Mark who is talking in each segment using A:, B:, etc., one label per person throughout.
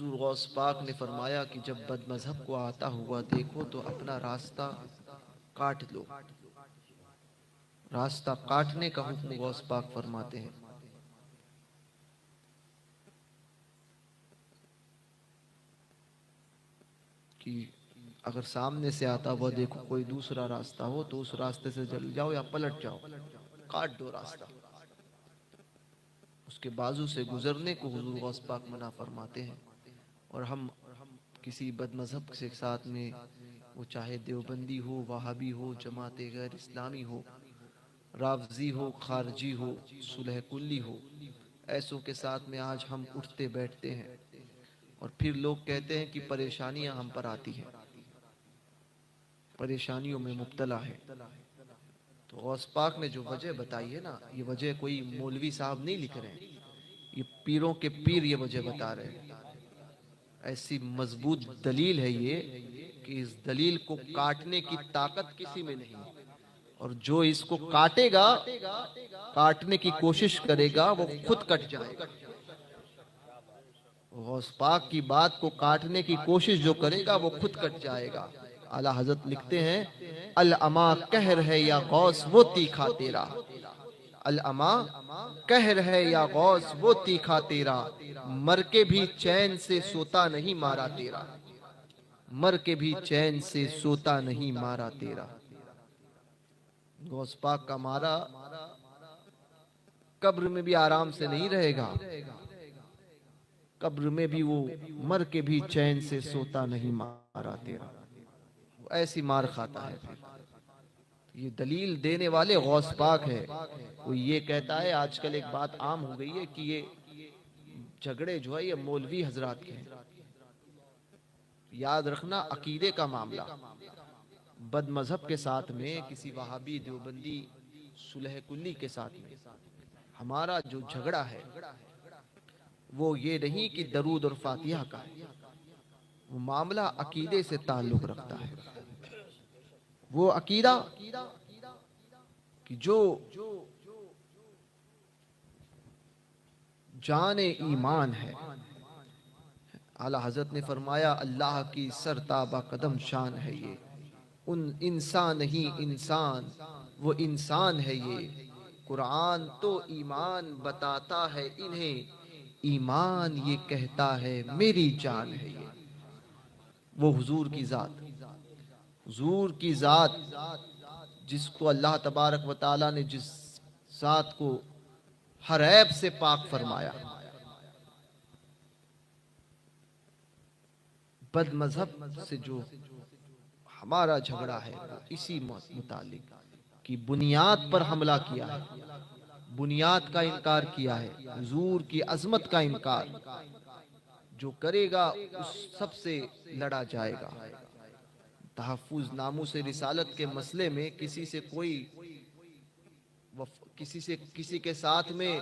A: حضور غوث پاک نے فرمایا کہ جب بد مذہب کو آتا ہوا دیکھو تو اپنا راستہ کاٹ لو۔ راستہ کاٹنے کا حکم غوث پاک فرماتے ہیں کہ اگر سامنے سے آتا ہوا دیکھو کوئی دوسرا راستہ ہو تو اس راستے سے چل جاؤ یا پلٹ جاؤ، کاٹ دو راستہ۔ اس کے بازو سے گزرنے کو حضور غوث پاک منع فرماتے ہیں۔ اور ہم کسی بد مذہب کے ساتھ میں، وہ چاہے دیوبندی ہو، وہابی ہو، جماعت غیر اسلامی ہو، رافضی ہو، خارجی ہو، صلح کلی ہو، ایسوں کے ساتھ میں آج ہم اٹھتے بیٹھتے ہیں اور پھر لوگ کہتے ہیں کہ پریشانیاں ہم پر آتی ہیں، پریشانیوں میں مبتلا ہے۔ تو غوث پاک نے جو وجہ بتائی ہے نا، یہ وجہ کوئی مولوی صاحب نہیں لکھ رہے ہیں، یہ پیروں کے پیر یہ وجہ بتا رہے ہیں۔ ایسی مضبوط دلیل ہے یہ کہ اس دلیل کو کاٹنے کی طاقت کسی میں نہیں، اور جو اس کو کاٹے گا، کاٹنے کی کوشش کرے گا، وہ خود کٹ جائے گا۔ غوث پاک کی بات کو کاٹنے کی کوشش جو کرے گا وہ خود کٹ جائے گا۔ اعلیٰ حضرت لکھتے ہیں العما قہر ہے یا غوث وہ تیکھا تیرا، العما قہر ہے یا غوث وہ تیکھا تیرا، مر کے بھی چین سے سوتا نہیں مارا تیرا، مر کے بھی چین سے سوتا نہیں مارا تیرا۔ غوث پاک کا مارا قبر میں بھی آرام سے نہیں رہے گا، قبر میں بھی وہ مر کے بھی چین سے سوتا نہیں مارا تیرا، وہ ایسی مار کھاتا ہے۔ پھر یہ دلیل دینے والے غوث پاک ہے۔ وہ یہ کہتا ہے، آج کل ایک بات عام ہو گئی ہے کہ یہ جھگڑے جو ہے یہ مولوی حضرات کے ہیں۔ یاد رکھنا عقیدے کا معاملہ بد مذہب کے ساتھ میں، کسی وہابی دیوبندی صلح کلی کے ساتھ میں ہمارا جو جھگڑا ہے وہ یہ نہیں کہ درود اور فاتحہ کا ہے، وہ معاملہ عقیدے سے تعلق رکھتا ہے۔ وہ عقیدہ کہ جو جان ایمان ہے۔ اعلیٰ حضرت نے فرمایا اللہ کی سرتابہ قدم شان ہے یہ، ان انسان نہیں انسان وہ انسان ہے یہ، قرآن تو ایمان بتاتا ہے انہیں، ایمان یہ کہتا ہے میری جان ہے یہ۔ وہ حضور کی ذات، حضور کی ذات جس کو اللہ تبارک و تعالیٰ نے، جس ذات کو ہر عیب سے پاک فرمایا، بد مذہب سے جو ہمارا جھگڑا ہے وہ اسی متعلق کی بنیاد پر حملہ کیا ہے، بنیاد کا انکار کیا ہے، حضور کی عظمت کا انکار جو کرے گا اس سب سے لڑا جائے گا۔ تحفظ ناموس رسالت کے مسئلے میں کسی سے کسی کے ساتھ میں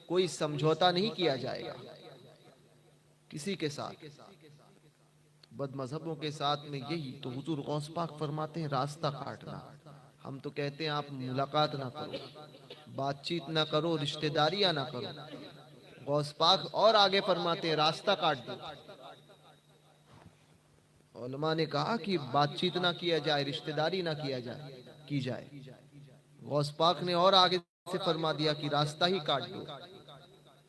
A: کوئی سمجھوتا نہیں کیا جائے گا، کسی کے ساتھ۔ بد مذہبوں کے ساتھ میں یہی تو حضور غوث پاک فرماتے ہیں راستہ کاٹنا۔ ہم تو کہتے ہیں آپ ملاقات نہ کرو، بات چیت نہ کرو، رشتہ داریاں نہ کرو۔ غوث پاک اور آگے فرماتے ہیں راستہ کاٹ دو۔ علماء نے کہا کہ بات چیت نہ کیا جائے، رشتہ داری نہ کی جائے۔ غوث پاک نے اور آگے سے فرما دیا کہ راستہ ہی کاٹ دو۔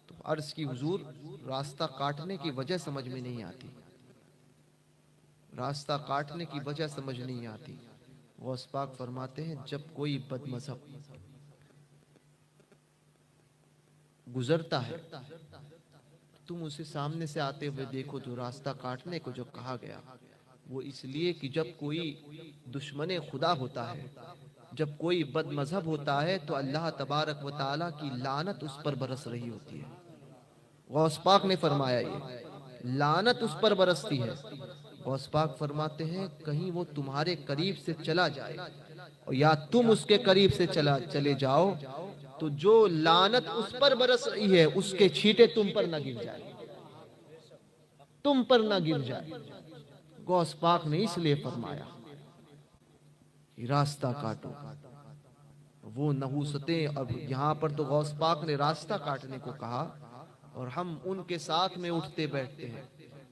A: تو عرض کی حضور راستہ کاٹنے کی وجہ سمجھ میں نہیں آتی، راستہ کاٹنے کی وجہ سمجھ نہیں آتی۔ غوث پاک فرماتے ہیں جب کوئی بد مذہب گزرتا ہے تم اسے سامنے سے آتے ہوئے دیکھو، جو راستہ کاٹنے کو جو کہا گیا وہ اس لیے کہ جب کوئی دشمن خدا ہوتا ہے، جب کوئی بد مذہب ہوتا ہے تو اللہ تبارک و تعالیٰ کی لعنت اس پر برس رہی ہوتی ہے۔ غوث پاک نے فرمایا یہ لعنت اس پر برستی ہے۔ غوث پاک فرماتے ہیں کہیں وہ تمہارے قریب سے چلا جائے اور یا تم اس کے قریب سے چلے جاؤ تو جو لعنت اس پر برس رہی ہے اس کے چھینٹے تم پر نہ گر جائے، تم پر نہ گر جائے۔ غوث پاک نے اس لیے فرمایا راستہ کاٹو۔ وہ نحوستیں، اب یہاں پر تو غوث پاک نے راستہ کاٹنے کو کہا اور ہم ان کے ساتھ میں اٹھتے بیٹھتے ہیں،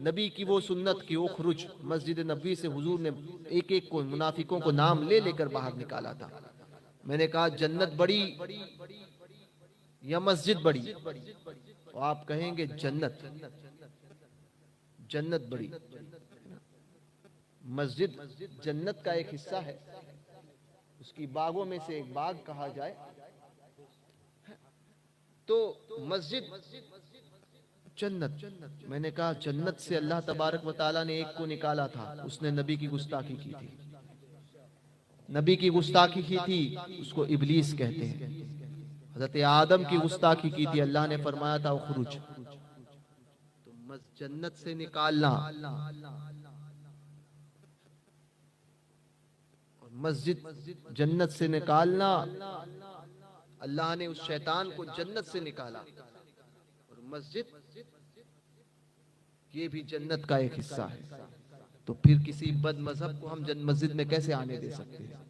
A: نبی کی وہ سنت کی اخرج، مسجد نبوی سے حضور نے ایک ایک کو منافقوں کو نام لے لے کر باہر نکالا تھا۔ میں نے کہا جنت بڑی یا مسجد بڑی؟ تو آپ کہیں گے جنت، جنت بڑی۔ مسجد جنت کا ایک حصہ ہے، اس کی باغوں میں سے ایک باغ کہا جائے تو مسجد جنت۔ میں نے کہا جنت سے اللہ تبارک و تعالیٰ نے ایک کو نکالا تھا، اس نے نبی کی گستاخی کی تھی، نبی کی گستاخی کی تھی، اس کو ابلیس کہتے ہیں۔ حضرت آدم کی گستاخی کی تھی، اللہ نے فرمایا تھا اخرج۔ تو جنت سے نکالنا اور مسجد جنت سے نکالنا، اللہ نے اس شیطان کو جنت سے نکالا، اور مسجد یہ بھی جنت کا ایک حصہ ہے۔ تو پھر کسی بد مذہب کو ہم مسجد میں کیسے آنے دے سکتے ہیں؟